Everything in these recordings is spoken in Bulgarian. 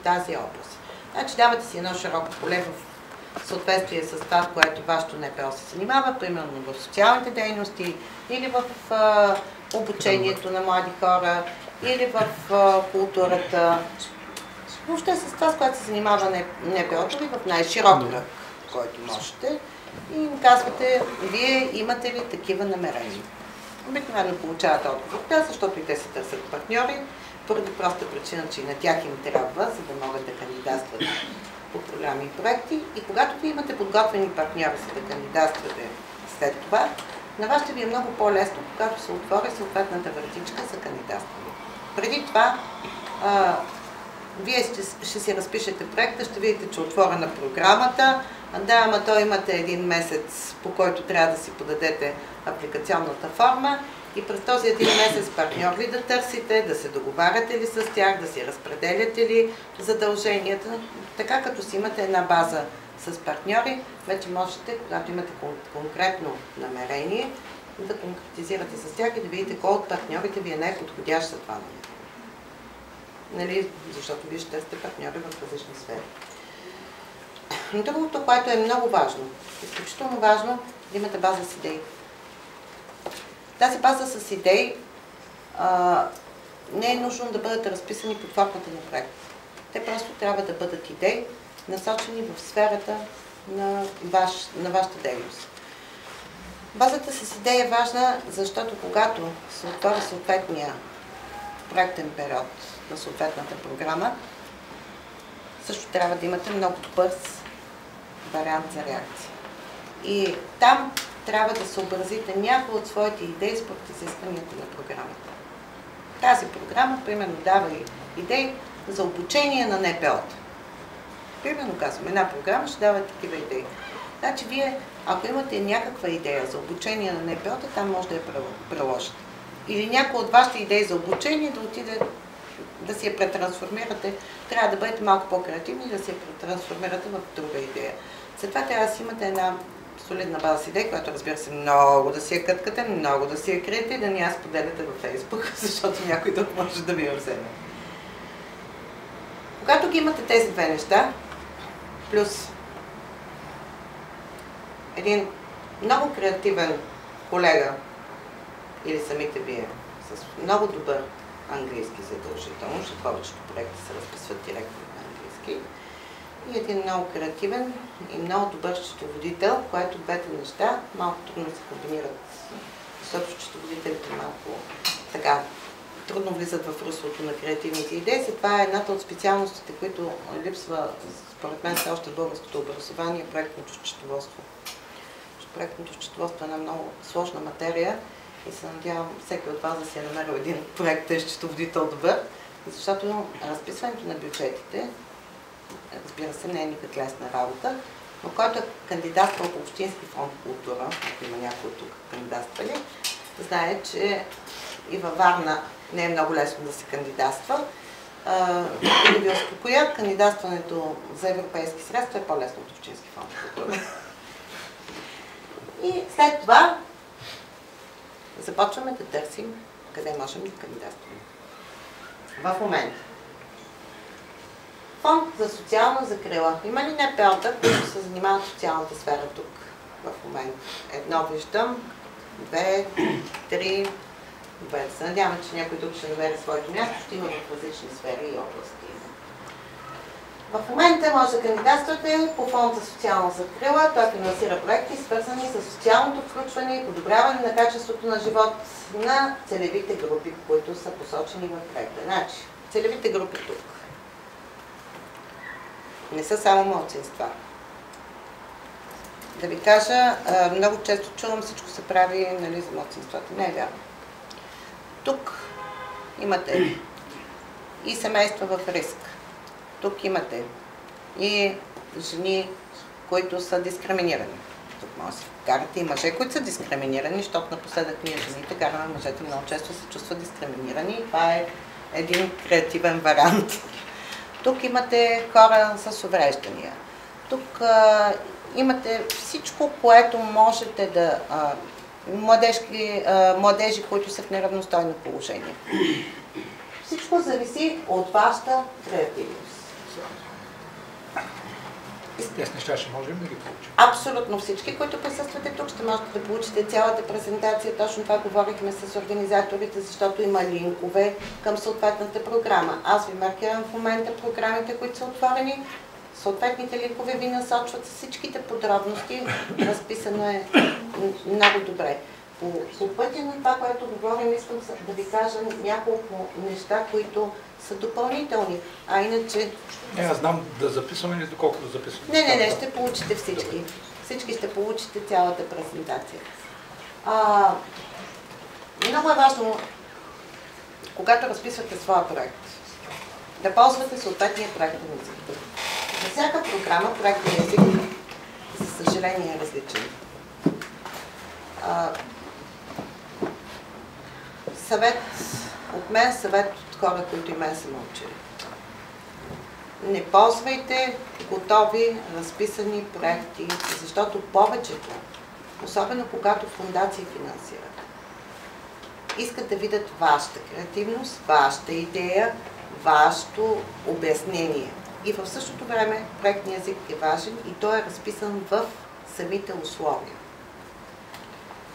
тази област. Значи давате си едно широко поле в съответствие с това, в което вашето НПО се занимава, примерно в социалните дейности или в обучението на млади хора, или в културата. Въобще с това, с което се занимава НПО-то ви в най-широк кръг, който можете. И им казвате, вие имате ли такива намерения? Обикновено получават отговор, защото и те се търсят партньори, поради проста причина, че и на тях им трябва, за да могат да кандидатстват по програми и проекти. И когато ви имате подготвени партньори, за да кандидатствате след това, на вас ще ви е много по-лесно, когато се отвори съответната вратичка за кандидатстване. Преди това, вие ще си разпишете проекта, ще видите, че е отворена програмата. Да, ама то имате един месец, по който трябва да си подадете апликационната форма и през този един месец партньор ли да търсите, да се договаряте ли с тях, да си разпределяте ли задълженията. Така като си имате една база с партньори, вече можете, когато имате конкретно намерение, да конкретизирате с тях и да видите кой от партньорите ви е най-подходящ за това намерение. Нали? Защото вие ще търсите партньори в различни сфери. Но другото, което е много важно, изключително важно, да имате база с идеи. Тази база с идеи не е нужно да бъдат разписани под формата на проект. Те просто трябва да бъдат идеи, насочени в сферата на вашата дейност. Базата с идеи е важна, защото когато се отвори съответния проектен период на съответната програма, също трябва да имате много бърз вариант за реакция. И там трябва да съобразите някои от своите идеи според изискванията на програмата. Тази програма, примерно, дава и идеи за обучение на НПО-та. Примерно казвам, една програма ще дава такива идеи. Значи вие, ако имате някаква идея за обучение на НПО-та, там може да я приложите. Или някои от вашите идеи за обучение да отиде да си я претрансформирате, трябва да бъдете малко по-креативни и да си я претрансформирате в друга идея. Затова трябва да си имате една солидна база с идеи, която, разбира се, много да си я къткате, много да си я криете и да не я споделяте във Фейсбук, защото някой друг може да ви я вземе. Когато ги имате тези две неща, плюс един много креативен колега или самите вие с много добър английски задължително, защото повечето проекти се разписват директно на английски, и един много креативен и много добър счетоводител, което двете неща малко трудно се комбинират. Защото счетоводителите малко така трудно влизат в руслото на креативните идеи. Това е едната от специалностите, които липсва, според мен, все още в българското образование, проектното счетоводство. Проектното счетоводство е една много сложна материя и се надявам всеки от вас да си е намерил един проект счетоводител добър, защото разписването на бюджетите, разбира се, не е никак лесна работа, но който е кандидатствал по Общински фонд култура, ако има някой от тук кандидатствали, знае, че и във Варна не е много лесно да се кандидатства. И да ви успокоя, кандидатстването за европейски средства е по-лесно от Общински фонд култура. И след това започваме да търсим къде можем да кандидатстваме. В момента. Фонд за социална закрила. Има ли НПО-та, които се занимават с социалната сфера тук в момента? Едно виждам, две, три. Добре, да се надявам, че някой друг ще намери своето място, ще има в различни сфери и области. В момента може да кандидатствате по Фонд за социална закрила. Той финансира проекти, свързани с социалното включване и подобряване на качеството на живот на целевите групи, които са посочени в проекта. Значи, целевите групи тук не са само малцинства. Да ви кажа, много често чувам, всичко се прави, нали, за малцинствата. Не е вярно. Тук имате и семейства в риск. Тук имате и жени, които са дискриминирани. Тук може да се карате и мъже, които са дискриминирани, защото напоследък ние жените караме мъжете много често се чувстват дискриминирани и това е един креативен вариант. Тук имате хора с увреждания. Тук имате всичко, което можете да... младежи, които са в неравностойно положение. Всичко зависи от вашата креативност. Тези неща ще можем да ги получим. Абсолютно всички, които присъствате тук, ще можете да получите цялата презентация. Точно това говорихме с организаторите, защото има линкове към съответната програма. Аз ви маркирам в момента програмите, които са отворени. Съответните линкове ви насочват с всичките подробности. Разписано е много добре. По пътя на това, което говорим, искам да ви кажа няколко неща, които са допълнителни. А иначе... Аз знам да записваме или доколкото записваме. Не, ще получите всички. Всички ще получите цялата презентация. Много е важно, когато разписвате своя проект, да ползвате съответния проектен език. За всяка програма проектен език, за съжаление, е различен. Съвет от мен, съвет от хора, които и мен са научили. Не ползвайте готови, разписани проекти, защото повечето, особено когато фондации финансират, искат да видят вашата креативност, вашата идея, вашето обяснение. И в същото време проектният език е важен и той е разписан в самите условия.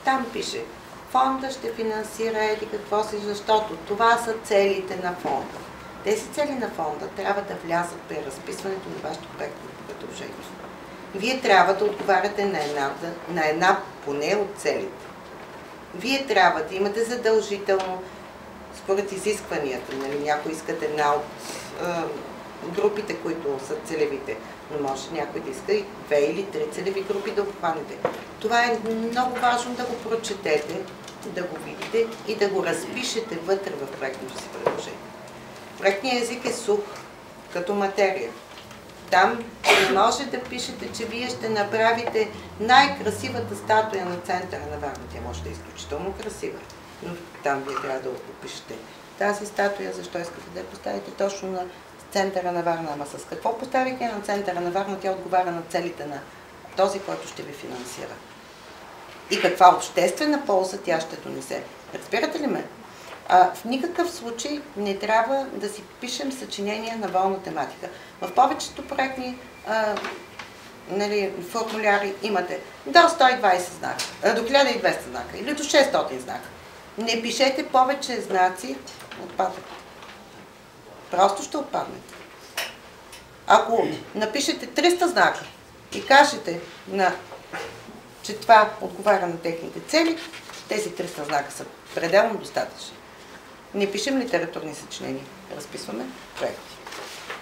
Там пише: фонда ще финансира еди какво си, защото това са целите на фонда. Тези цели на фонда трябва да влязат при разписването на вашето проектно предложение. Вие трябва да отговаряте на една поне от целите. Вие трябва да имате задължително, според изискванията, нали, някой искат една от групите, които са целевите, но може някой да иска и 2 или 3 целеви групи да обхванете. Това е много важно да го прочетете, да го видите и да го разпишете вътре в проектното си предложение. Проектният език е сух, като материя. Там не може да пишете, че вие ще направите най-красивата статуя на центъра на Варна. Тя може да е изключително красива, но там вие трябва да опишете тази статуя, защо искате да я поставите точно на центъра на Варна. Ама с какво поставите на центъра на Варна, тя отговаря на целите на този, който ще ви финансира. И каква обществена полза тя ще донесе. Разбирате ли ме? В никакъв случай не трябва да си пишем съчинения на волна тематика. В повечето проектни формуляри имате до 120 знака, до 1200 знака или до 600 знака. Не пишете повече знаци, отпадат. Просто ще отпаднете. Ако напишете 300 знака и кажете, че това отговаря на техните цели, тези 300 знака са пределно достатъчни. Не пишем литературни съчинения, разписваме проекти.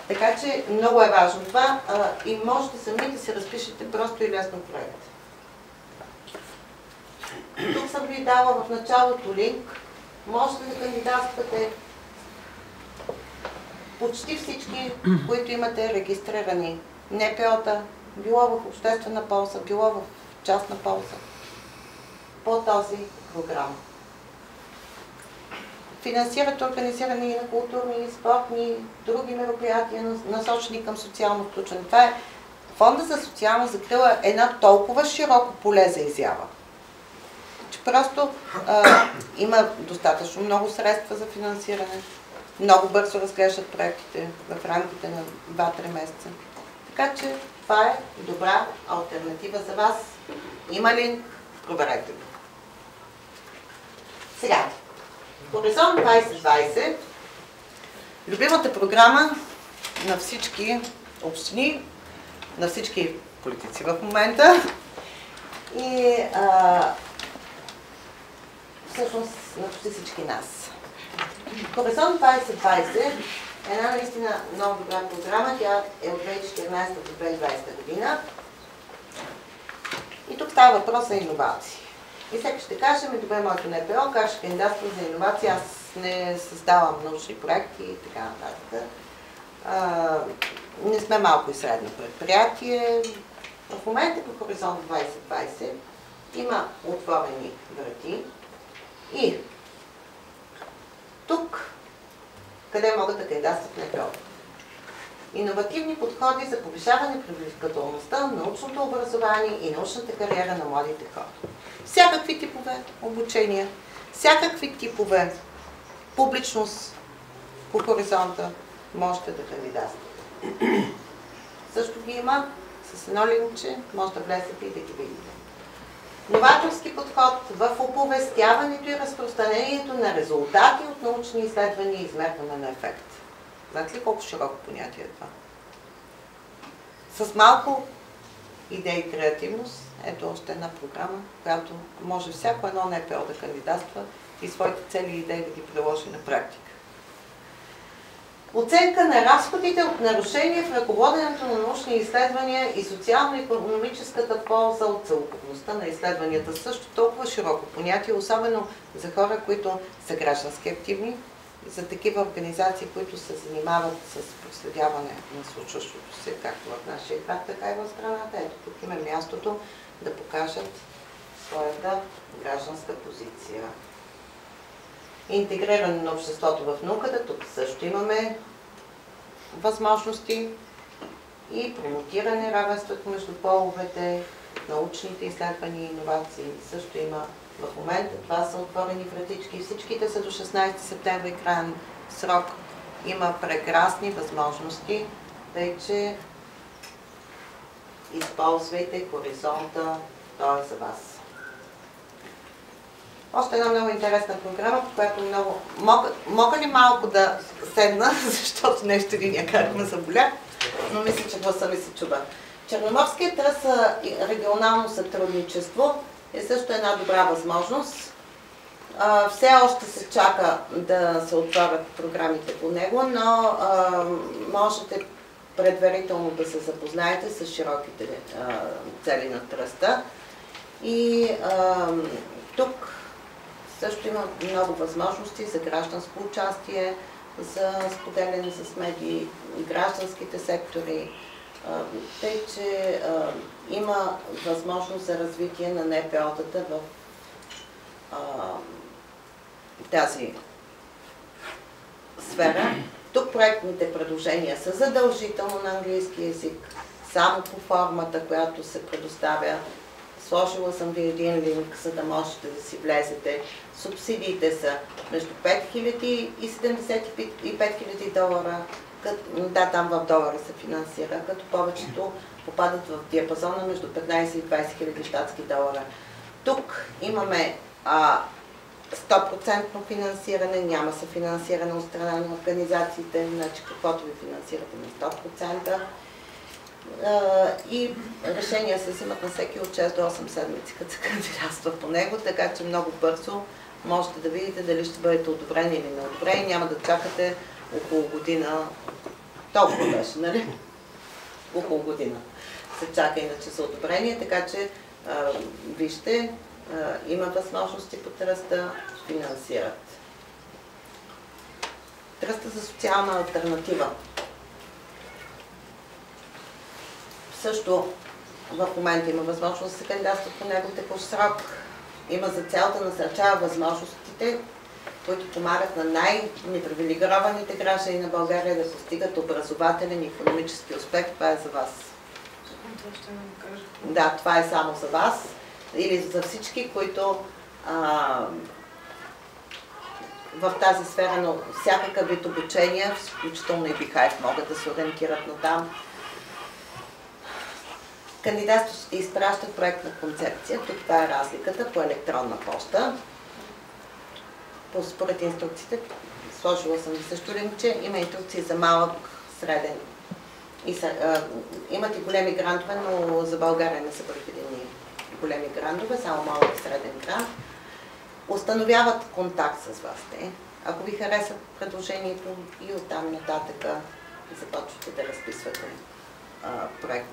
Така че много е важно това и можете сами да си разпишете просто и лесно проект. Тук съм ви дала в началото линк. Можете да кандидатствате почти всички, които имате регистрирани НПО-та, било в обществена полза, било в частна полза, по този програма. Финансират организирани на културни, спортни, други мероприятия, насочени към социално включване. Това е Фонда за социална закрила е една толкова широко поле за изява, че просто има достатъчно много средства за финансиране. Много бързо разглеждат проектите в рамките на 2-3 месеца. Така че това е добра алтернатива за вас. Има линк, проверете го. Сега, Хоризонт 2020, любимата програма на всички общини, на всички политици в момента и всъщност на почти всички нас. Хоризонт 2020 е една наистина много добра програма. Тя е от 2014 до 2020 година. И тук става въпрос за иновации. И всеки ще каже, добре, моето НПО, как ще кандидатства за иновации, аз не създавам научни проекти и така нататък. Не сме малко и средно предприятие. В момента по Хоризонт 2020 има отворени врати и тук, къде могат да кандидатстват НПО. Иновативни подходи за повишаване привлекателността на научното образование и научната кариера на младите хора. Всякакви типове обучения, всякакви типове публичност, по хоризонта, можете да кандидатствате. Също ги има с едно линкче, може да влезете и да ги видите. Новаторски подход в оповестяването и разпространението на резултати от научни изследвания и измерване на ефект. Знаете ли колко широко понятие е това? С малко идея и креативност, ето още една програма, която може всяко едно НПО да кандидатства и своите цели и идеи да ги приложи на практика. Оценка на разходите от нарушения в ръководенето на научни изследвания и социално-икономическата полза от целокупността на изследванията. Също толкова широко понятие, особено за хора, които са граждански активни, за такива организации, които се занимават с проследяване на случващото се, както в нашия град, така и в страната. Ето тук има мястото да покажат своята гражданска позиция. Интегриране на обществото в науката, тук също имаме възможности и промотиране равенството между половете, научните изследвания и иновации също има в момента. Това са отворени вратички. Всичките са до 16 септември крайен срок. Има прекрасни възможности, тъй че използвайте хоризонта, той е за вас. Още една много интересна програма, по която много... Мога ли малко да седна, защото нещо линия как ме заболя, но мисля, че гласа ми се чува. Черноморският тръст регионално сътрудничество е също една добра възможност. Все още се чака да се отворят програмите по него, но можете предварително да се запознаете с широките цели на тръста. И тук също има много възможности за гражданско участие, за споделяне с медии, гражданските сектори, тъй че има възможност за развитие на НПО-тата в тази сфера. Тук проектните предложения са задължително на английски език, само по формата, която се предоставя. Сложила съм ви един линк, за да можете да си влезете. Субсидиите са между 5000 и 75 000 долара. Да, там в долара се финансира, като повечето попадат в диапазона между 15 и 20 000 щатски долара. Тук имаме 100% финансиране, няма съфинансиране от страна на организациите, значи каквото ви финансирате на 100%. И решения се взимат на всеки от 6 до 8 седмици, като се кандидатства по него, така че много бързо можете да видите дали ще бъдете одобрени или не одобрени. Няма да чакате около година. Толкова беше, нали? Около година се чака иначе за одобрение, така че вижте, има възможности по тръста, финансират. Тръста за социална алтернатива. Също в момента има възможност да се кандидатства по него текущ срок. Има за цел да насърчава възможностите, които помагат на най-непривилегированите граждани на България да постигат образователен и икономически успех. Това е за вас. Това ще ми кажете. Да, това е само за вас. Или за всички, които в тази сфера на всякакъв вид обучения, включително и БИХАЙФ, могат да се ориентират на там. Кандидатстващите изпращат проектна концепция. Тук това е разликата по електронна поща. Според инструкциите, сложила съм ви също линкче, има инструкции за малък, среден. Имат и големи грантове, но за България не са предвидени големи грантове, само малък и среден грант. Установяват контакт с вас те. Ако ви харесат предложението и оттам нататък започвате да разписвате проект.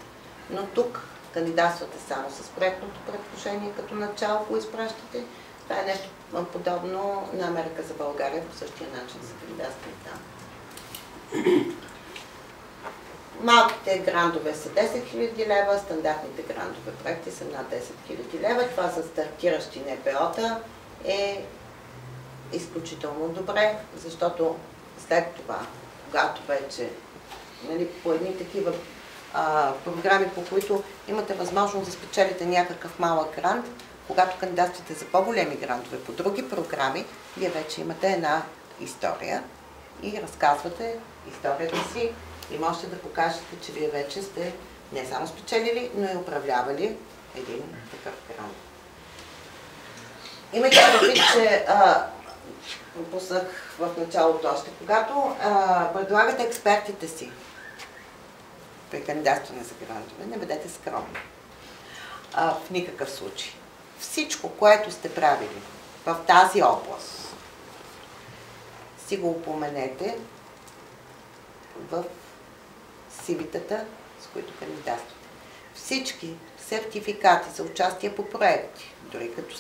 Но тук кандидатствате само с проектното предложение, като начало го изпращате. Това е нещо подобно на Америка за България, по същия начин се кандидатства и там. Малките грантове са 10 000 лева, стандартните грантове проекти са над 10 000 лева. Това са стартиращи НПО-та. Е изключително добре, защото след това, когато вече по едни такива програми, по които имате възможност да спечелите някакъв малък грант, когато кандидатствате за по-големи грантове по други програми, вие вече имате една история и разказвате историята си и можете да покажете, че вие вече сте не само спечелили, но и управлявали един такъв грант. Имайте предвид, че пуснах в началото още, когато предлагате експертите си при кандидатстване за грантове, не бъдете скромни. В никакъв случай. Всичко, което сте правили в тази област, си го упоменете в CV-тата, с които кандидатствате. Всички сертификати за участие по проекти, дори като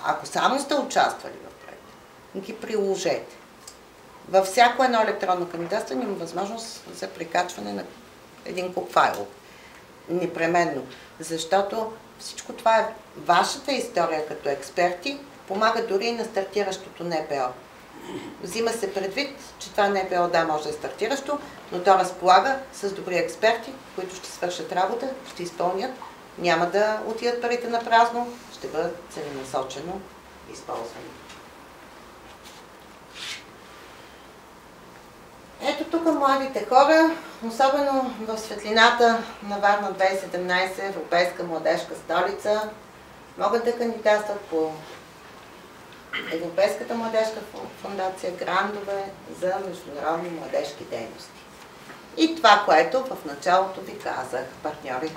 ако само сте участвали в проекта, ги приложете. Във всяко едно електронно кандидатстване има възможност за прикачване на един куп файл. Непременно. Защото всичко това е вашата история като експерти, помага дори и на стартиращото НПО. Взима се предвид, че това НПО да може да е стартиращо, но то разполага с добри експерти, които ще свършат работа, ще изпълнят, няма да отидат парите на празно, ще бъдат целенасочено използвани. Ето тук младите хора, особено в светлината на Варна 2017, Европейска младежка столица, могат да кандидатстват по Европейската младежка фондация, грандове за международни младежки дейности. И това, което в началото ви казах, партньори.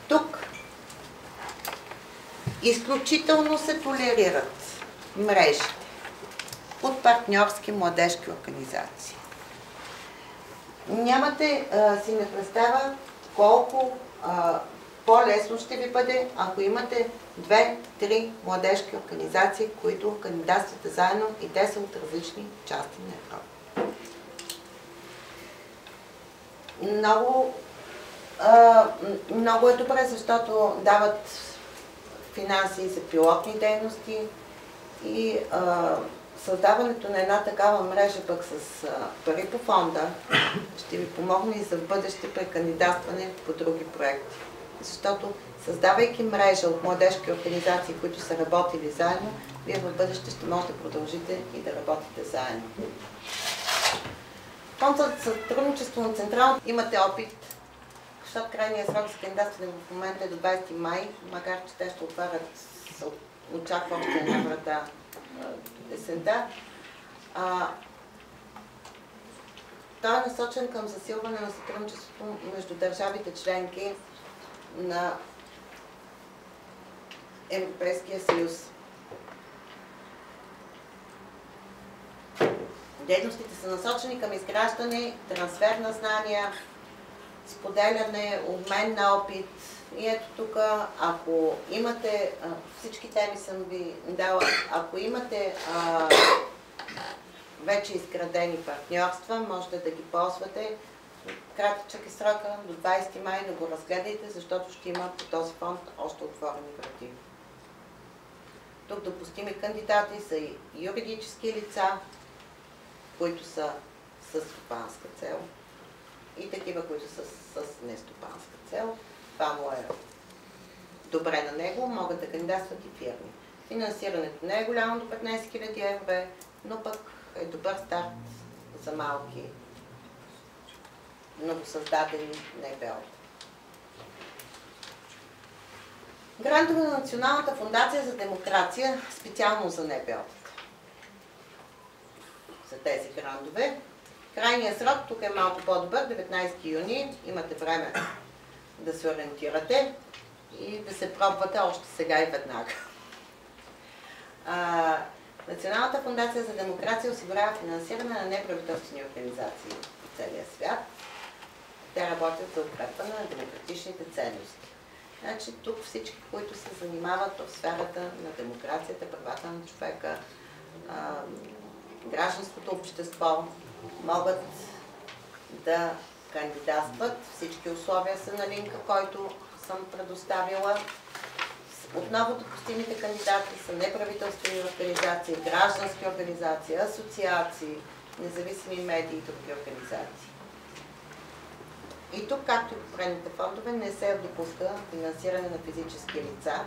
Тук изключително се толерират мрежите от партньорски младежки организации. Нямате си не представа колко по-лесно ще ви бъде, ако имате 2-3 младежки организации, които кандидатствате заедно и те са от различни части на Европа. Много е добре, защото дават финанси за пилотни дейности и създаването на една такава мрежа пък с пари по фонда ще ви помогне и за бъдеще при кандидатстване по други проекти. Защото създавайки мрежа от младежки организации, които са работили заедно, вие в бъдеще ще можете да продължите и да работите заедно. Фондът за сътрудничество на Централно имате опит, защото крайният срок за кандидатстване в момента е до 20 май, макар че те ще отварят, очаква още една врата есента. Той е насочен към засилване на сътрудничеството между държавите членки на Европейския съюз. Дейностите са насочени към изграждане, трансфер на знания, споделяне, обмен на опит. И ето тук, ако имате, всички теми съм ви дала, ако имате вече изградени партньорства, можете да ги ползвате. Кратичък е срока до 20 май да го разгледайте, защото ще има по този фонд още отворени врати. Тук допустими кандидати са и юридически лица, които са с стопанска цел и такива, които са с нестопанска цел. Това му е добре на него, могат да кандидатстват и фирми. Финансирането не е голямо до 15 000 евро, но пък е добър старт за малки, новосъздадени НПО. Грантове на Националната фондация за демокрация, специално за НПО-тата. За тези грантове. Крайният срок тук е малко по-добър, 19 юни. Имате време да се ориентирате и да се пробвате още сега и веднага. Националната фондация за демокрация осигурява финансиране на неправителствени организации в целия свят. Те работят за укрепване на демократичните ценности. Значи тук всички, които се занимават в сферата на демокрацията, правата на човека, гражданското общество, могат да кандидатстват. Всички условия са на линка, който съм предоставила. Отново допустимите кандидати са неправителствени организации, граждански организации, асоциации, независими медии и други организации. И тук, както и по предните фондове, не се допуска финансиране на физически лица.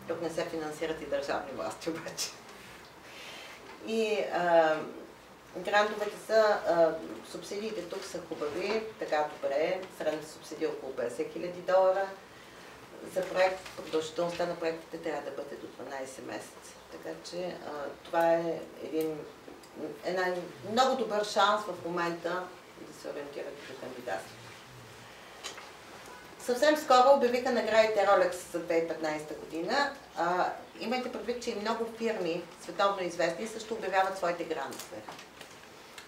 Тук не се финансират и държавни власти обаче. И Грантовете са, субсидиите тук са хубави, така добре, средната субсидия е около $50,000. За проект, продължителността на проектите трябва да бъде до 12 месеца. Така че това е един много добър шанс в момента да се ориентирате за кандидатството. Съвсем скоро обявиха наградите Rolex за 2015 година. Имайте предвид, че и много фирми, световно известни, също обявяват своите грантове.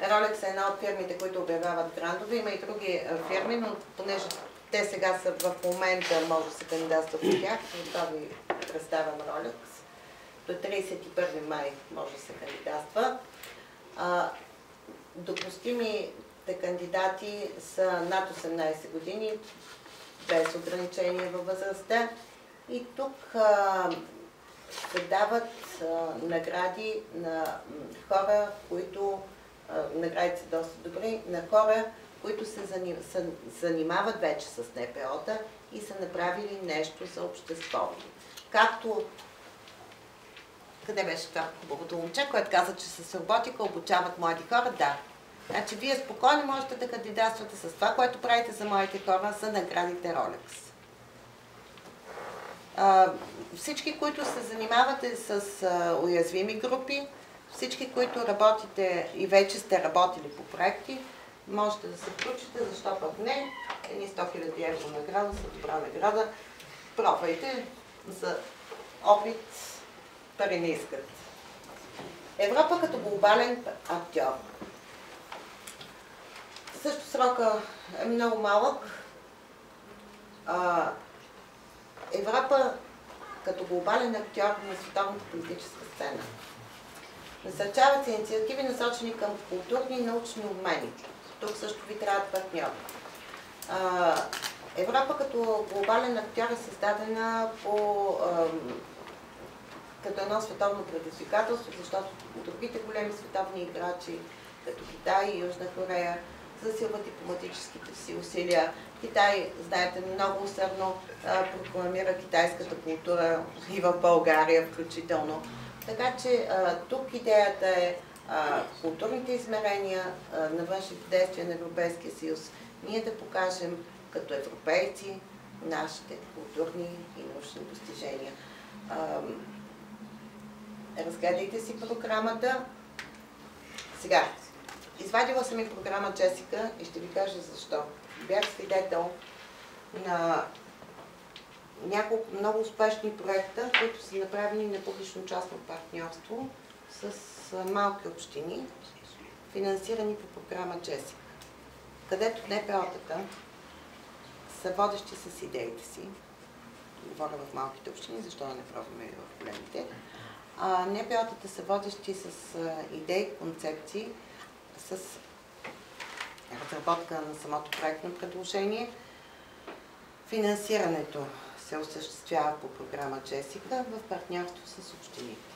Rolex е една от фирмите, които обявяват грантове. Има и други фирми, но понеже те сега са в момента, може да се кандидатства по тях, това ви представям Rolex. До 31 май може да се кандидатства. Допустимите кандидати са над 18 години, без ограничение във възрастта. И тук се дават награди на хора, които наградите са доста добри, на хора, които се занимават вече с НПО-та и са направили нещо за обществото. Както къде беше това хубавото момче, което каза, че с роботика обучават млади хора? Да. Значи вие спокойно можете да кандидатствате с това, което правите за младите хора, за наградите Rolex. Всички, които се занимавате с уязвими групи, всички, които работите и вече сте работили по проекти, можете да се включите, защо пък не. Едни 100 000 евро награда са добра награда. Пробвайте за опит, пари не искат. Европа като глобален актьор. Също срока е много малък. Европа като глобален актьор на световната политическа сцена. Насърчават се инициативи, насочени към културни и научни обмени. Тук също ви трябват партньори. Европа като глобален актьор е създадена като едно световно предизвикателство, защото другите големи световни играчи, като Китай и Южна Корея, засилват дипломатическите си усилия. Китай, знаете, много усърдно прокламира китайската култура и в България включително. Така че тук идеята е културните измерения на външните действия на Европейския съюз. Ние да покажем като европейци нашите културни и научни достижения. Разгледайте си програмата. Сега, извадила съм и програма Джесика и ще ви кажа защо. Бях свидетел на няколко много успешни проекта, които са направени на публично-частно партньорство с малки общини, финансирани по програма Джесика, където НПО-тата са водещи с идеите си. Говоря в малките общини, защо да не пробваме и в големите. НПО-тата са водещи с идеи, концепции, с разработка на самото проектно предложение. Финансирането се осъществява по програма Джесика в партньорство с общините.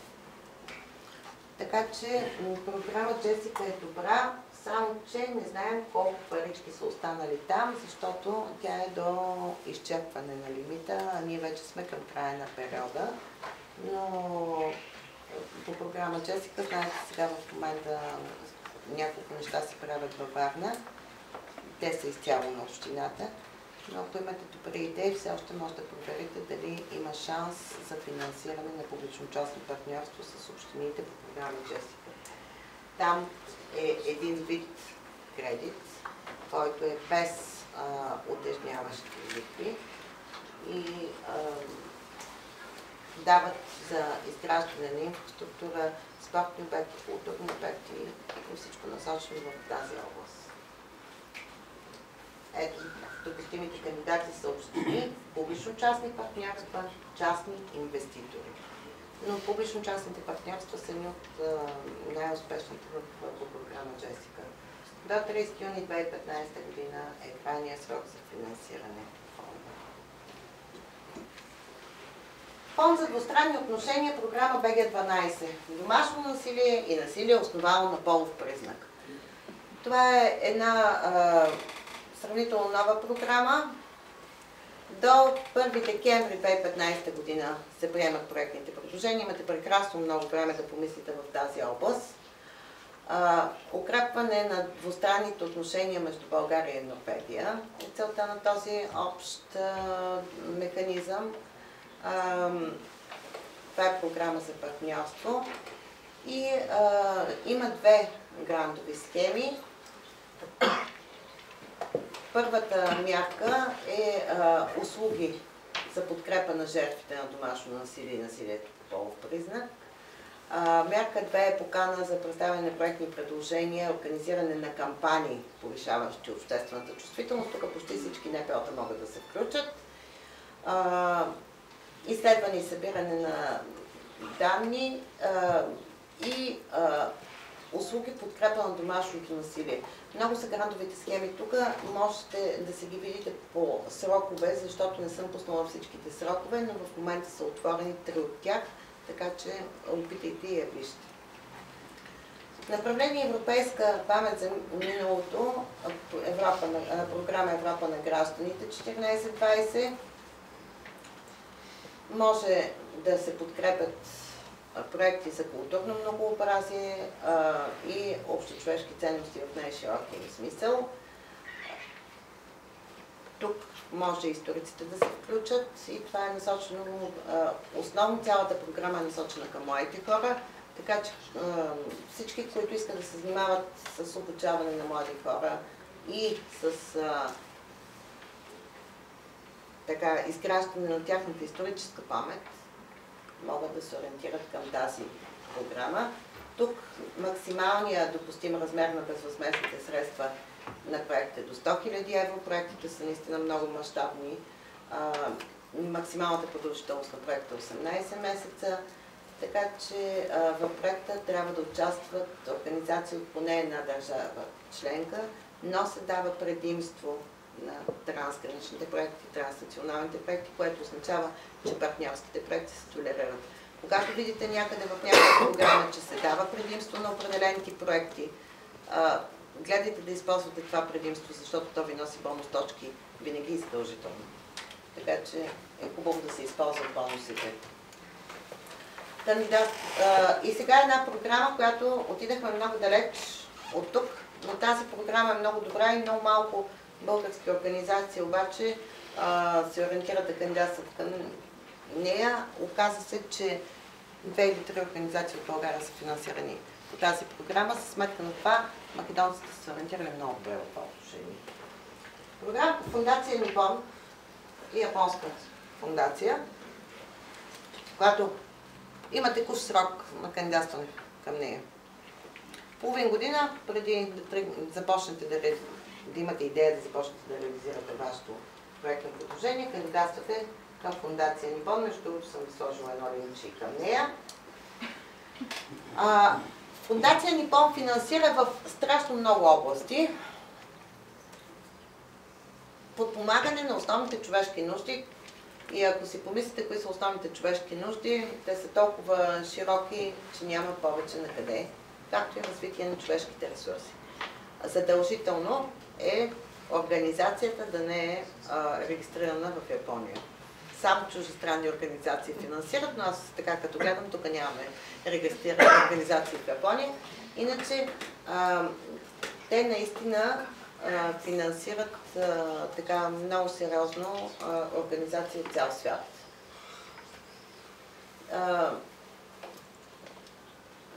Така че програма Джесика е добра, само че не знаем колко парички са останали там, защото тя е до изчерпване на лимита, а ние вече сме към края на периода. Но по програма Джесика, знаете, сега в момента няколко неща се правят във Варна. Те са изцяло на общината. Но ако имате добри идеи, все още може да проверите дали има шанс за финансиране на публично-частно партньорство с общините по програма Джесика. Там е един вид кредит, който е без утежняващи лихви и дават за изграждане на инфраструктура, спортни обекти, културни обекти и всичко насочено в тази област. Ето, допустимите кандидати са общини, публично-частни партньорства, частни инвеститори. Но публично-частните партньорства са едни от най-успешните в програма Джесика. До 30 юни 2015 година е крайният срок за финансиране в фонда. Фонд за двустранни отношения, програма БГ-12. Домашно насилие и насилие, основано на полов признак. Това е една сравнително нова програма. До 1 декември 2015 година се приемат проектните предложения. Имате прекрасно много време да помислите в тази област. Укрепване на двустранните отношения между България и Норвегия е целта на този общ механизъм. Това е програма за партньорство. И има две грантови схеми. Първата мярка е услуги за подкрепа на жертвите на домашно насилие и насилието по полов признак. Мярка 2 е покана за представяне на проектни предложения, организиране на кампании, повишаващи обществената чувствителност. Тук почти всички НПО-та могат да се включат. Изследване и събиране на данни и услуги в подкрепа на домашното насилие. Много са грантовите схеми. Тук можете да се ги видите по срокове, защото не съм пуснала всичките срокове, но в момента са отворени 3 от тях, така че опитайте и я вижте. Направление Европейска памет за миналото, програма Европа на гражданите 14-20. Може да се подкрепят проекти за културно многообразие и общочовешки ценности в най-широкия смисъл. Тук може историците да се включат и това е насочено, основно цялата програма е насочена към младите хора, така че всички, които искат да се занимават с обучаване на млади хора и с изграждане на тяхната историческа памет, могат да се ориентират към тази програма. Тук максималният допустим размер на безвъзмездните средства на проекта е до 100 000 евро. Проектите са наистина много мащабни. Максималната продължителност на проекта е 18 месеца. Така че в проекта трябва да участват организации от поне една държава членка, но се дава предимство на трансграничните проекти, транснационалните проекти, което означава, че партньорските проекти се толерират. Когато видите някъде в някаква програма, че се дава предимство на определени тип проекти, гледайте да използвате това предимство, защото то ви носи бонус точки винаги и задължително. Така че е хубаво да се използват бонусите. И сега е една програма, която отидахме много далеч от тук, но тази програма е много добра и много малко български организации обаче се ориентират да кандидатстват към нея. Оказа се, че 2 или 3 организации от България са финансирани по тази програма. Със сметка на това македонците са се ориентирали много добре в това отношение. Програмата Фондация Нипон и японска фондация, която има текущ срок на кандидатстване към нея. Половин година преди да започнете да имате идея да започнете да реализирате вашето проектно предложение, кандидатствате към Фондация Нипон, между другото съм ви сложила едно линче към нея. Фондация Нипон финансира в страшно много области. Подпомагане на основните човешки нужди. И ако си помислите кои са основните човешки нужди, те са толкова широки, че няма повече на къде, както и развитие на човешките ресурси. Задължително е организацията да не е регистрирана в Япония. Само чуждестранни организации финансират, но аз така като гледам, тук нямаме регистрирани организации в Япония. Иначе те наистина финансират така много сериозно организации от цял свят.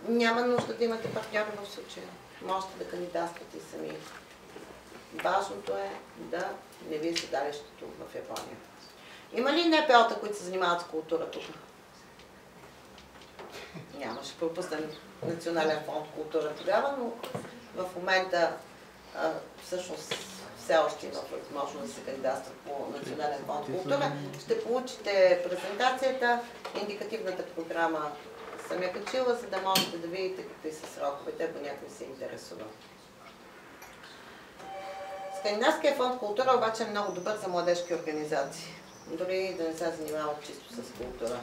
Няма нужда да имате партньори в случая. Можете да кандидатствате и сами. Важното е да не ви е седалището в Япония. Има ли НПО-та, които се занимават с култура тук? Няма, ще пропуснем Национален фонд култура тогава, но в момента всъщност все още има възможност да се кандидатства по Национален фонд култура. Ще получите презентацията, индикативната програма съм я качила, за да можете да видите какви са сроковете, ако някой се интересува. Скандинавския фонд култура обаче е много добър за младежки организации. Дори да не се занимават чисто с култура.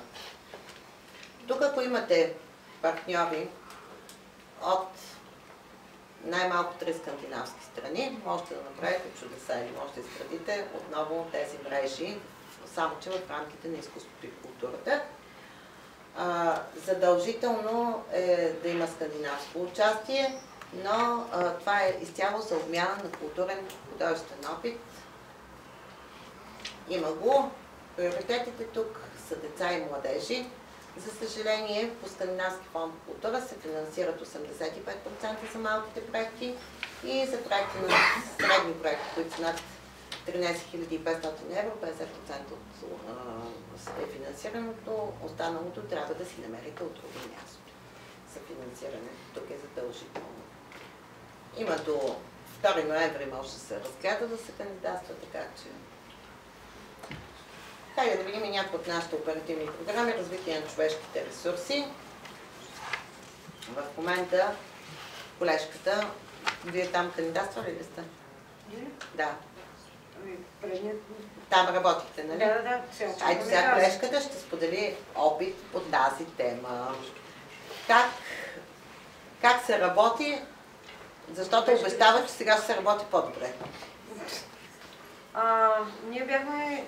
Тук, ако имате партньори от най-малко 3 скандинавски страни, можете да направите чудеса или можете да изградите отново тези мрежи, само че в рамките на изкуството и културата. Задължително е да има скандинавско участие но това е изцяло за обмяна на културен художествен опит. Има го. Приоритетите тук са деца и младежи. За съжаление, по Скандинавски фонд култура се финансират 85% за малките проекти и за проекти на средни проекти, които са над 13 500 евро, 50% е финансирането, останалото трябва да си намерите от друго място за финансиране. Тук е задължително. Има до 2 ноември може да се разгледа да се кандидатства, така че... Хайде да видим и някои от нашите оперативни програми, развитие на човешките ресурси. В момента колежката, вие там кандидатствали ли сте? Да. Там работихте, нали? Да. Айде сега колежката ще сподели опит по тази тема. Как се работи, защото обещава, че сега ще се работи по-добре. Ние бяхме...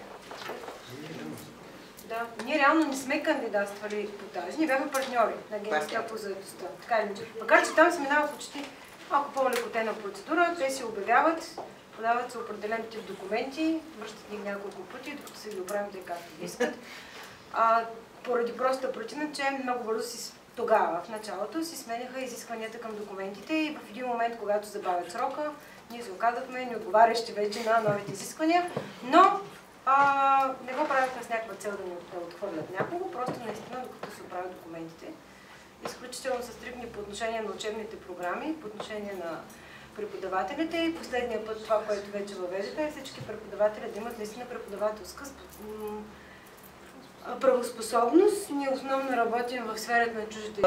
Да, ние реално не сме кандидатствали по тази. Ние бяхме партньори на Агенцията по заедостта. Макар че там се минава почти малко по-лекотена процедура, те си обявяват, подават се определен тип документи, връщат ни няколко пъти, докато се ги оправим те както искат. Поради проста причина, че много бързо тогава, в началото, си сменяха изискванията към документите и в един момент, когато забавят срока, ние се оказахме неотговарящи вече на новите изисквания, но не го правихме с някаква цел да отхвърлят някого, просто наистина, докато се оправят документите. Изключително са стриктни по отношение на учебните програми, по отношение на преподавателите и последния път това, което вече въвеждате, е всички преподаватели да имат наистина преподавателска правоспособност. Ние основно работим в сферата на чуждите.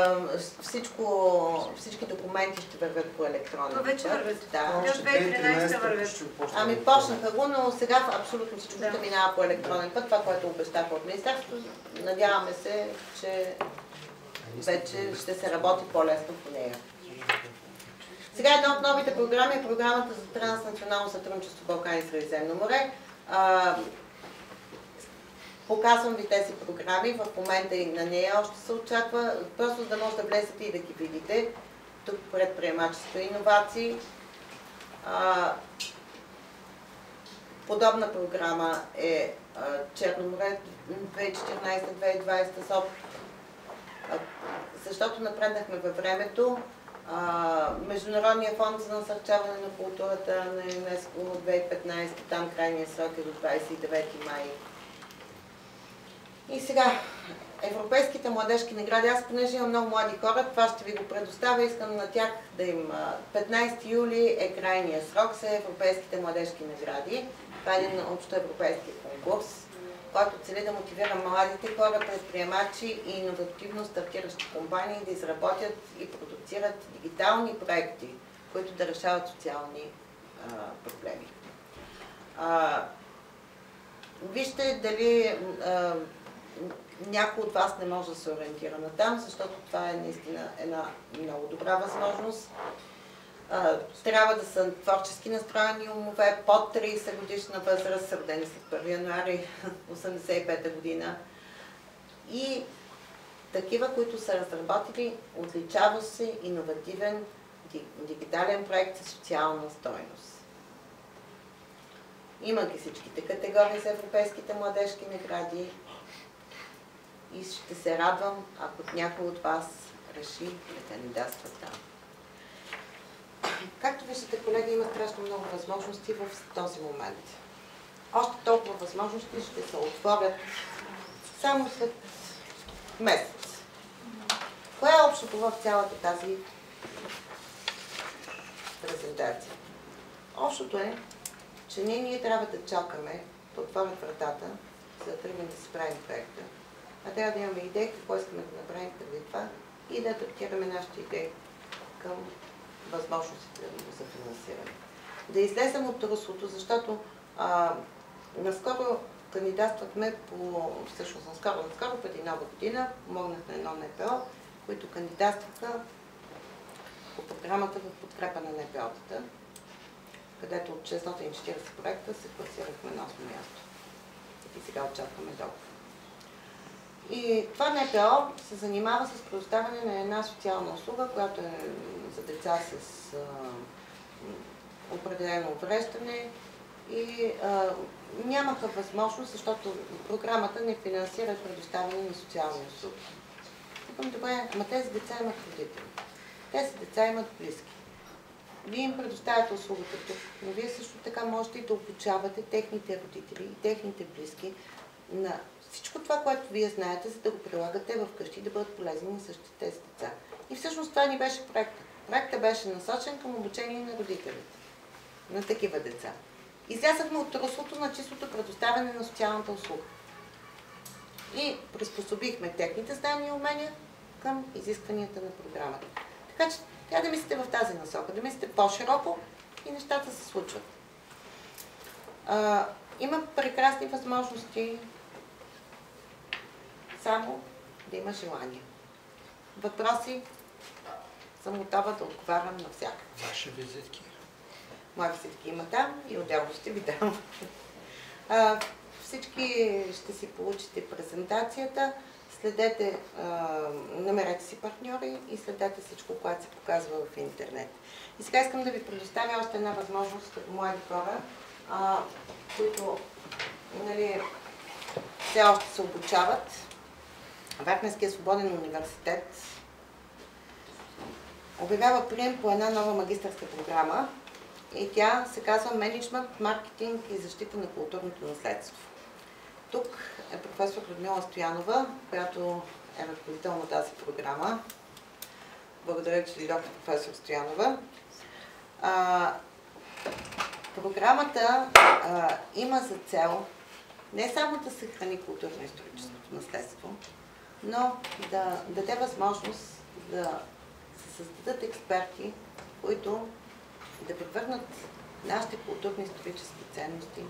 Всички документи ще вървят по електронен път. Вече вървят. Да. От 2013 вървят. Почнаха го, но сега абсолютно всичко ще минава по електронен път. Това, което обещаха от Министерството, надяваме се, че вече ще се работи по-лесно по нея. Сега една от новите програми е програмата за транснационално сътрудничество в Балкани и Средиземно море. Показвам ви тези програми, в момента и на нея още се очаква, просто за да може да влезете и да ги видите. Тук предприемачество и иновации. Подобна програма е Черно море 2014-2020 СОП, защото напреднахме във времето. Международния фонд за насърчаване на културата на ЮНЕСКО от 2015, там крайният срок е до 29 май. И сега, европейските младежки награди. Аз, понеже имам много млади хора, това ще ви го предоставя. Искам на тях да им... 15 юли е крайния срок за европейските младежки награди. Това е един общо европейски конкурс, който цели да мотивира младите хора, предприемачи и иновативно стартиращи компании да изработят и продуцират дигитални проекти, които да решават социални проблеми. Вижте дали някой от вас не може да се ориентира на там, защото това е наистина една много добра възможност. Трябва да са творчески настроени умове под 30 годишна възраст, родени след 1 януари 1985 година. И такива, които са разработили отличава се иновативен дигитален проект със социална стойност. Има ги всичките категории за европейските младежки награди и ще се радвам, ако някой от вас реши да кандидатства там. Както виждате, колеги, има страшно много възможности в този момент. Още толкова възможности ще се отворят само след месец. Кое е общото в цялата тази презентация? Общото е, че ние трябва да чакаме да отворят вратата, за да тръгнем да си правим проекта. А трябва да имаме идеи какво искаме да направим преди това и да адаптираме нашите идеи към възможностите за финансиране. Да излезем от руслото, защото наскоро кандидатствахме всъщност наскоро, преди нова година, помогнах на едно НПО, които кандидатстваха по програмата в подкрепа на НПО-тата, където от 640 проекта се класирахме на 8 място. И сега очакваме договор. И това НПО се занимава с предоставяне на една социална услуга, която е за деца с определено увреждане и нямаха възможност, защото програмата не финансира предоставяне на социални услуги. Викам, добре, ама тези деца имат родители. Тези деца имат близки. Вие им предоставяте услугата тук, но вие също така можете и да обучавате техните родители и техните близки на всичко това, което вие знаете, за да го прилагате вкъщи и да бъдат полезни на същите тези деца. И всъщност това ни беше проектът. Проектът беше насочен към обучение на родителите, на такива деца. Излязахме от руслото на чистото предоставяне на социалната услуга. И приспособихме техните знания и умения към изискванията на програмата. Така че трябва да мислите в тази насока, да мислите по-широко и нещата се случват. Има прекрасни възможности, само да има желание. Въпроси съм готова да отговарям на всяка. Ваши визитки? Мои визитки има там и отделно ще ви дам. Всички ще си получите презентацията, следете, намерете си партньори и следете всичко, което се показва в интернет. И сега искам да ви предоставя още една възможност като млади хора, които все още се обучават. Варненския свободен университет обявява прием по една нова магистърска програма и тя се казва Менеджмент, маркетинг и защита на културното наследство. Тук е професор Людмила Стоянова, която е ръководител на тази програма. Благодаря, че дойдохте, професор Стоянова. Програмата има за цел не само да съхрани културно-историческото наследство, но да даде възможност да се създадат експерти, които да превърнат нашите културно-исторически ценности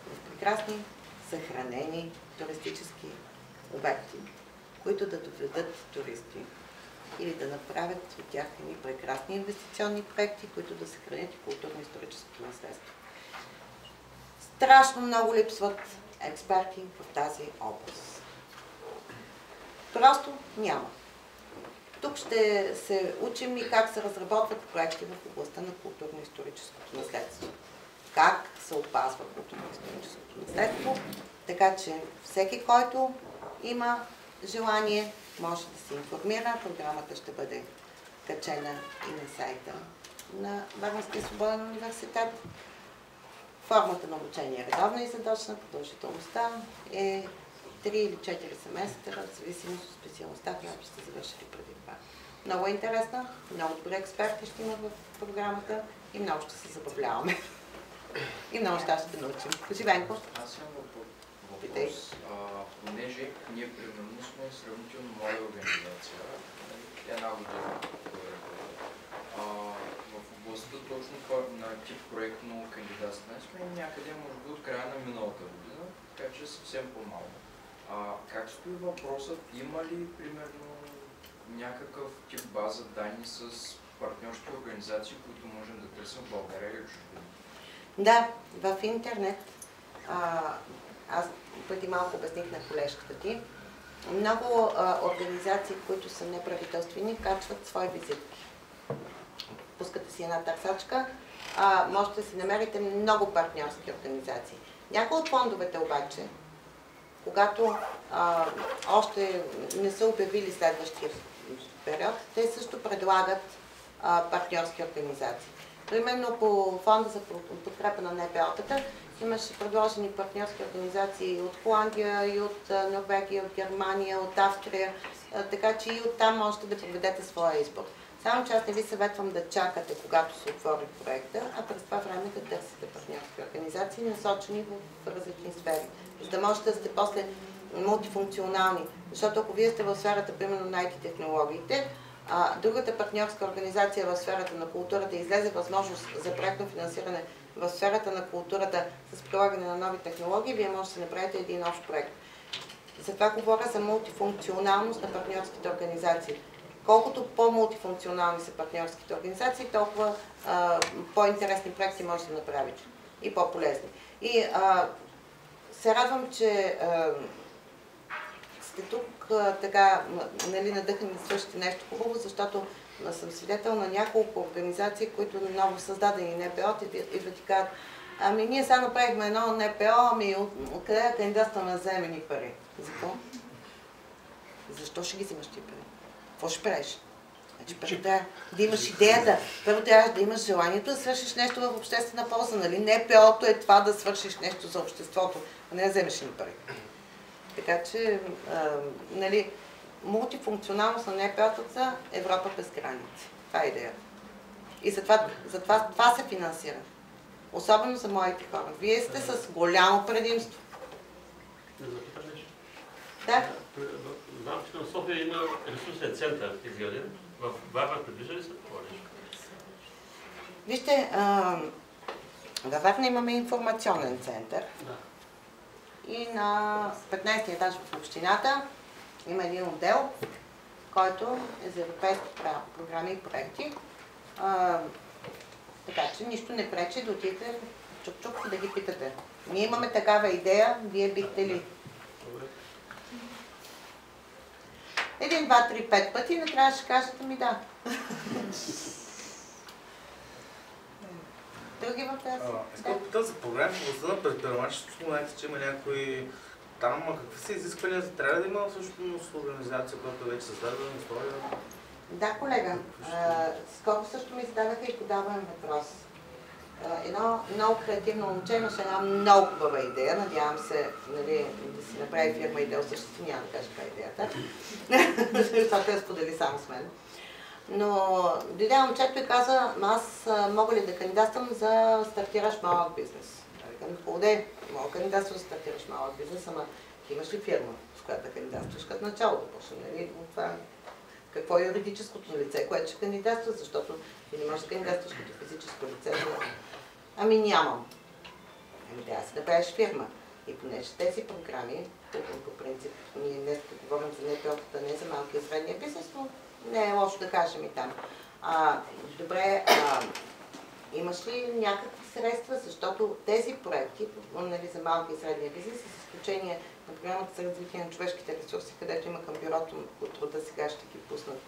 в прекрасни, съхранени туристически обекти, които да доведат туристи или да направят от тях едни прекрасни инвестиционни проекти, които да съхранят и културно-историческото наследство. Страшно много липсват експерти в тази област. Просто няма. Тук ще се учим и как се разработват проекти в областта на културно-историческото наследство. Как се опазва културно-историческото наследство, така че всеки, който има желание, може да се информира. Програмата ще бъде качена и на сайта на Варненския свободен университет. Формата на обучение е редовна и задочна, продължителността е 3 или 4 семестра, в зависимост от специалността, която сте завършили преди това. Много е интересна, много добри експерти ще има в програмата и много ще се забавляваме. И много неща ще научим. Живенко. Аз имам въпрос. Понеже ние примерно сме сравнително млада организация, една година, в областта точно на тип проектно кандидатстване сме някъде, може би, от края на миналата година, така че съвсем по-малко. Как стои въпросът? Има ли, примерно, някакъв тип база данни с партньорски организации, които можем да търсим в България или чужбина? Да, в интернет, аз преди малко обясних на колежката ти, много организации, които са неправителствени, качват свои визитки. Пускате си една търсачка, можете да си намерите много партньорски организации. Някои от фондовете обаче, когато още не са обявили следващия период, те също предлагат партньорски организации. Примерно по фонда за подкрепа на НПО-тата имаше предложени партньорски организации от Холандия, и от Норвегия, от Германия, от Австрия, така че и оттам можете да проведете своя избор. Само че аз не ви съветвам да чакате, когато се отвори проекта, а през това време да търсите партньорски организации, насочени в различни сфери, за да можете да сте после мултифункционални. Защото ако вие сте в сферата, примерно на IT-технологиите, другата партньорска организация в сферата на културата излезе възможност за проектно финансиране в сферата на културата с прилагане на нови технологии, вие можете да си направите един общ проект. Затова говоря за мултифункционалност на партньорските организации. Колкото по-мултифункционални са партньорските организации, толкова по-интересни проекти може да направите и по-полезни. И се радвам, че сте тук така, нали, надъхани да свършите нещо хубаво, защото съм свидетел на няколко организации, които ново създадени НПО, идват и казват, ами ние сега направихме едно НПО, ами откъде да кандидатстваме да вземем ни пари? За какво? Защо ще ги взимаш ти пари? Какво ще правиш? Значи първо трябва да имаш идеята, първо трябва да имаш желанието да свършиш нещо в обществена полза, нали? НПО-то е това да свършиш нещо за обществото, а не да вземеш ни пари. Така че, нали, мултифункционалност на НПО-тата Европа без граници. Това е идеята. И затова това се финансира. Особено за моите хора. Вие сте с голямо предимство. Не запитам нещо. Да. Знам, че в София има ресурсен център изграден. В Варна предвижда ли се това нещо? Вижте, във Варна имаме информационен център. Да. И на 15-ти етаж в общината има един отдел, който е за европейски програми и проекти. Така че нищо не пречи да отидете чук-чук и да ги питате. Ние имаме такава идея, вие бихте ли? Един, два, три, пет пъти и накрая ще кажете ми да. Други въпроси? Искам да питам за програми в областта на предприемачеството. Споменахте, че има някои там, какви са изисквания? Трябва да има всъщност организация, която вече създадена история? Да, колега. Скоро също ми зададаха и подавам въпрос. Едно много креативно момче имаше една много хубава идея. Надявам се, нали, да си направи фирма и да осъществи, няма да кажа каква е идеята. Защото я сподели само с мен. Но дойде момчето и каза, аз мога ли да кандидатствам за стартираш малък бизнес? Викам, хубаво, мога кандидатствам за стартираш малък бизнес, ама имаш ли фирма, с която да кандидатстваш като начало да почне? Нали? Това какво е юридическото лице, което ще кандидатства, защото ти не можеш да кандидатстваш като физическо лице. Ами нямам. Ами трябва да си направиш фирма. И понеже тези програми, по принцип, ние днес говорим за НПО-тата, не за малки и средния бизнес, но не е лошо да кажем и там. Добре, имаш ли някакви средства, защото тези проекти, нали, за малки и средния бизнес, с изключение на програмата за развитие на човешките ресурси, където има към бюрото от труда, сега ще ги пуснат.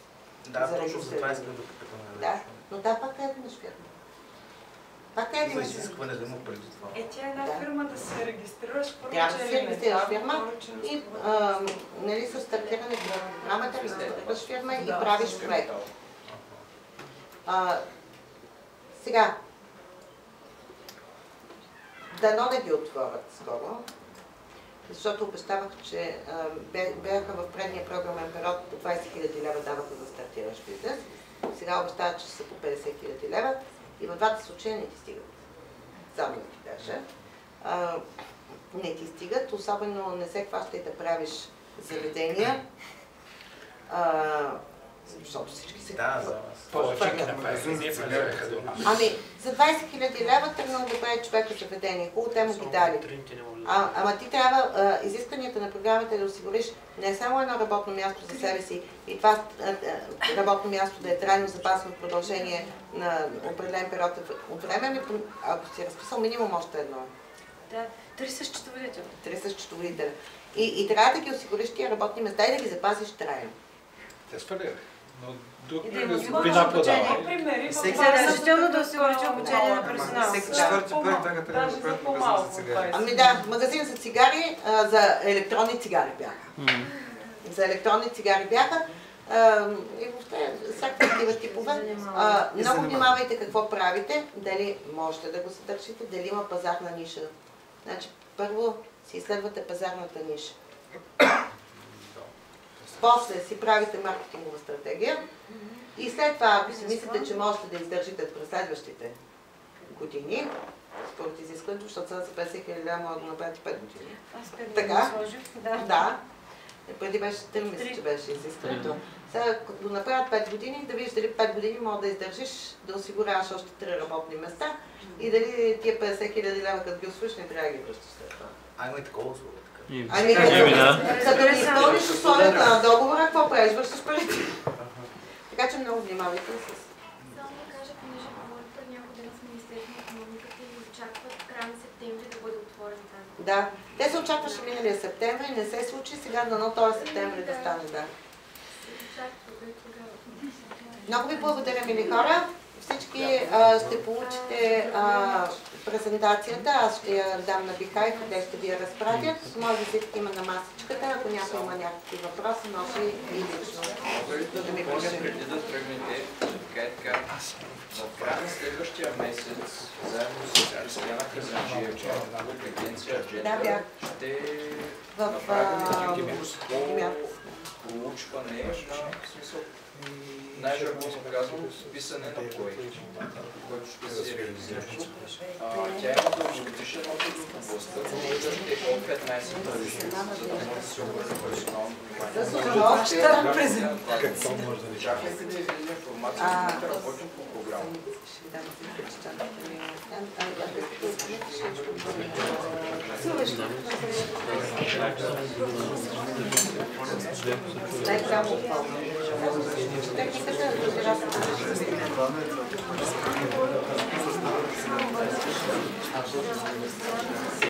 Да, точно за това искам да попитам. Да, но да, пак трябва да имаш фирма. Пак трябва да имаш изискване да има преди това. Тя е една фирма да се регистрираш първо, трябва да се регистрираш фирма и нали, с стартирането на програмата регистрираш фирма и правиш проект. Сега, дано да ги отворят скоро, защото обещавах, че бяха в предния програмен период по 20 000 лева даваха за стартиращ бизнес. Сега обещават, че са по 50 000 лева и в двата случая не ти стигат. Само да ти кажа. Не ти стигат, особено не се хващай да правиш заведения, защото всички се повече ги направиха до нас. Ами, за 20 000 лева тръгнал да прави човека заведение. Хубаво, те му ги дали. Ама ти трябва, изискванията на програмата да осигуриш не само едно работно място за себе си и това работно място да е трайно запасено в продължение на определен период от време, ако си разписал минимум още едно. Да, 3 счетоводители. 3 счетоводители. И трябва да ги осигуриш тия работни места и да ги запазиш трайно. Те свалили. Но друг И да има вина продава. примери. Задължително да осигуриш обучение на персонал. Всеки четвърти път така трябва да правят магазин за цигари. Ами да, магазин за цигари, за електронни цигари бяха. За електронни цигари бяха. И въобще всякакви такива типове. Много внимавайте какво правите, дали можете да го задържите, дали има пазарна ниша. Значи, първо си изследвате пазарната ниша. После си правите маркетингова стратегия и след това, ако си мислите, че можете да издържите през следващите години, според изискването, защото сега за 50 000 лева може да направите 5 години. Аз 5 така, сложих, да. Преди беше 3 мисля, че беше изискването. Сега, като направят 5 години, да видиш дали 5 години може да издържиш, да осигуряваш още 3 работни места и дали тия 50 000 лева, като ги освоиш, не трябва да ги връщаш след това. Има и такова условие. Ами, за да не изпълниш условията на договора, какво правиш? Вършиш парите. Така че много внимавайте с... Само да кажа, понеже говорите от няколко дена с Министерството на икономиката и очакват края на септември да бъде отворен тази. Да, Те се очакваше миналия септември, не се случи, сега дано този септември да стане, да. Много ви благодаря, мили хора. Всички ще получите презентацията. Аз ще я дам на Бихай, къде ще ви я разпратят. Моя визитка има на масичката. Ако някой има някакви въпроси, може и лично. Мога ли да ми кажа преди да тръгнете, така, в края на следващия месец, заедно с Кристияна Казанджиева от агенция Джета, ще направим проучване на смисъл, най-жаргонно казвам, писане на проекти, който ще се реализира. Тя има дългогодишен опит в областта, но ще е от 15 години, за да може да се обърне персонално внимание. Очаквайте да излезе информация, в момента работим по програма. Техниката е